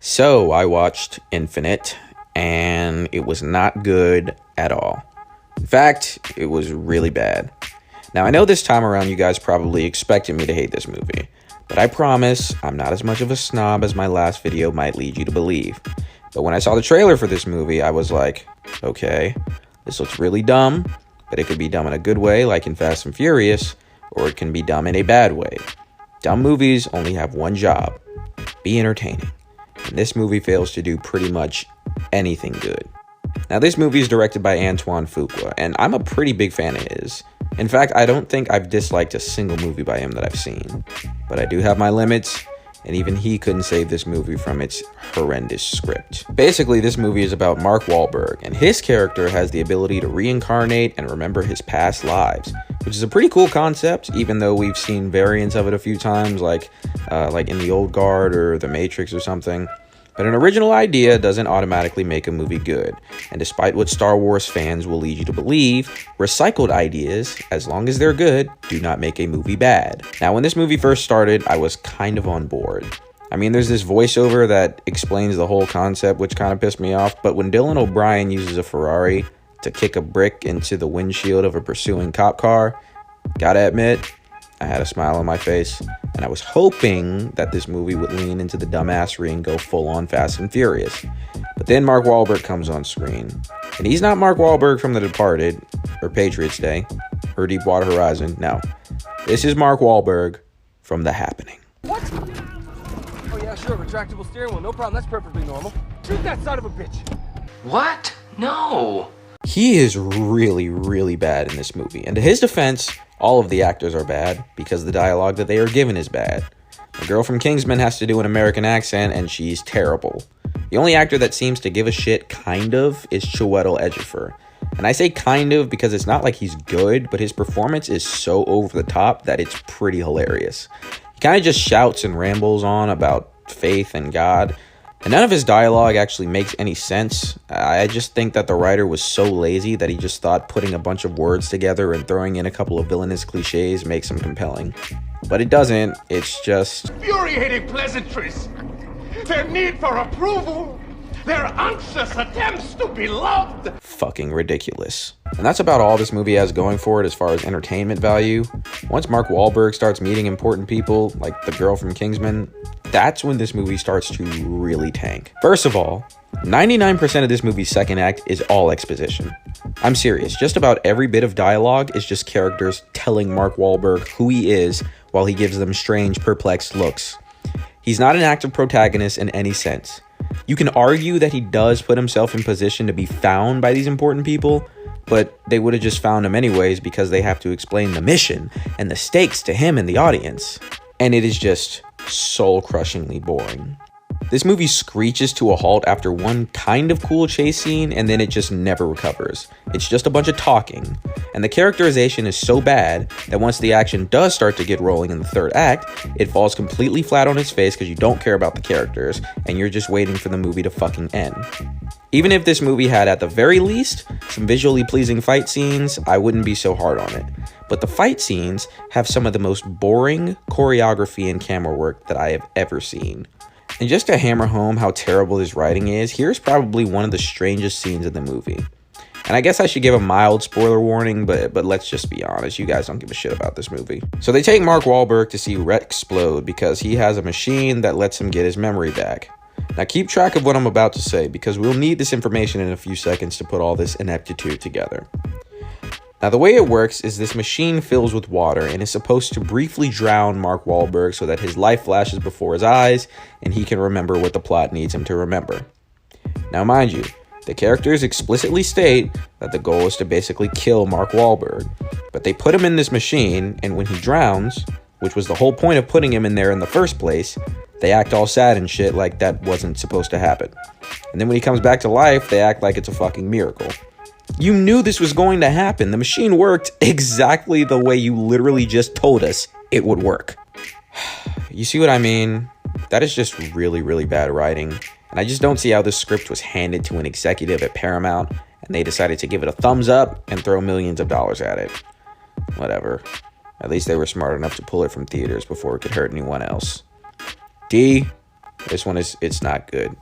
So I watched Infinite, and it was not good at all. In fact, it was really bad. Now, I know this time around you guys probably expected me to hate this movie, but I promise I'm not as much of a snob as my last video might lead you to believe. But when I saw the trailer for this movie, I was like, okay, this looks really dumb, but it could be dumb in a good way, like in Fast and Furious, or it can be dumb in a bad way. Dumb movies only have one job: be entertaining. And this movie fails to do pretty much anything good. Now, this movie is directed by Antoine Fuqua, and I'm a pretty big fan of his. In fact, I don't think I've disliked a single movie by him that I've seen. But I do have my limits, and even he couldn't save this movie from its horrendous script. Basically, this movie is about Mark Wahlberg, and his character has the ability to reincarnate and remember his past lives, which is a pretty cool concept, even though we've seen variants of it a few times, like in The Old Guard or The Matrix or something. But an original idea doesn't automatically make a movie good, and despite what Star Wars fans will lead you to believe, recycled ideas, as long as they're good, do not make a movie bad. Now, when this movie first started, I was kind of on board. I mean, there's this voiceover that explains the whole concept, which kind of pissed me off, but when Dylan O'Brien uses a Ferrari to kick a brick into the windshield of a pursuing cop car, gotta admit, I had a smile on my face, and I was hoping that this movie would lean into the dumbassery and go full-on Fast and Furious. But then Mark Wahlberg comes on screen, and he's not Mark Wahlberg from The Departed, or Patriots Day, or Deepwater Horizon. No, this is Mark Wahlberg from The Happening. What? Oh yeah, sure, retractable steering wheel, no problem, that's perfectly normal. Shoot that son of a bitch! What? No! He is really, really bad in this movie, and to his defense, all of the actors are bad because the dialogue that they are given is bad. The girl from Kingsman has to do an American accent, and she's terrible. The only actor that seems to give a shit, kind of, is Chiwetel Ejiofor. And I say kind of because it's not like he's good, but his performance is so over the top that it's pretty hilarious. He kind of just shouts and rambles on about faith and God, and none of his dialogue actually makes any sense. I just think that the writer was so lazy that he just thought putting a bunch of words together and throwing in a couple of villainous cliches makes him compelling. But it doesn't, it's just infuriating pleasantries, their need for approval, their anxious attempts to be loved. fucking ridiculous. And that's about all this movie has going for it as far as entertainment value. Once Mark Wahlberg starts meeting important people, like the girl from Kingsman, that's when this movie starts to really tank. First of all, 99% of this movie's second act is all exposition. I'm serious, just about every bit of dialogue is just characters telling Mark Wahlberg who he is while he gives them strange, perplexed looks. He's not an active protagonist in any sense. You can argue that he does put himself in position to be found by these important people, but they would have just found him anyways because they have to explain the mission and the stakes to him and the audience. And it is just soul-crushingly boring. This movie screeches to a halt after one kind of cool chase scene, and then it just never recovers. It's just a bunch of talking, and the characterization is so bad that once the action does start to get rolling in the third act, it falls completely flat on its face because you don't care about the characters, and you're just waiting for the movie to fucking end. Even if this movie had, at the very least, some visually pleasing fight scenes, I wouldn't be so hard on it. But the fight scenes have some of the most boring choreography and camera work that I have ever seen. And just to hammer home how terrible his writing is, here's probably one of the strangest scenes in the movie. And I guess I should give a mild spoiler warning, but let's just be honest, you guys don't give a shit about this movie. So they take Mark Wahlberg to see Rhett explode because he has a machine that lets him get his memory back. Now keep track of what I'm about to say because we'll need this information in a few seconds to put all this ineptitude together. Now, the way it works is this machine fills with water and is supposed to briefly drown Mark Wahlberg so that his life flashes before his eyes and he can remember what the plot needs him to remember. Now, mind you, the characters explicitly state that the goal is to basically kill Mark Wahlberg, but they put him in this machine, and when he drowns, which was the whole point of putting him in there in the first place, they act all sad and shit like that wasn't supposed to happen. And then when he comes back to life, they act like it's a fucking miracle. You knew this was going to happen. The machine worked exactly the way you literally just told us it would work. You see what I mean? That is just really, really bad writing. And I just don't see how this script was handed to an executive at Paramount and they decided to give it a thumbs up and throw millions of dollars at it. Whatever. At least they were smart enough to pull it from theaters before it could hurt anyone else. D, This one it's not good.